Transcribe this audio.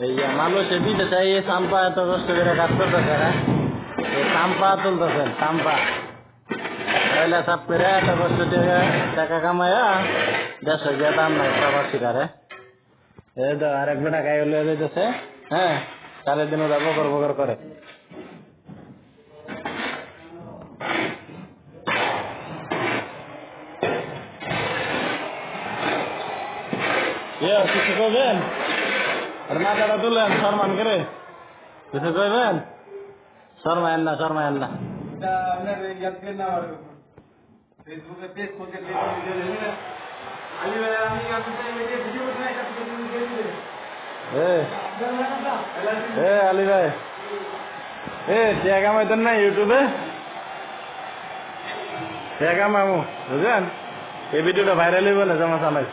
এই মানুষে বিদেশে এই চাম্পা এত কষ্ট করে কাজ করতেছে না, এই চাম্পা তুলতেছেন চাম্পা পয়লা সাপ করে এত কষ্ট দিয়ে টাকা কামায়া দেশে গিয়ে দাম নাই প্রবাসী কারে এই তো আরেক বেটা গায়ে হলে যেতেছে। হ্যাঁ, সারাদিন ওরা বকর বকর করে। কিছু করবেন? আর মাথাটা তুলেন, শর্মান করে কিছু করবেন? শর্মায়েন না, শর্মায়েন না। আলী ভাই, টিয়া কামাইতেন না ইউটিউবে? টিয়া কামামু বুঝলেন, এই ভিডিওটা ভাইরাল হইব না, জমা চালাই।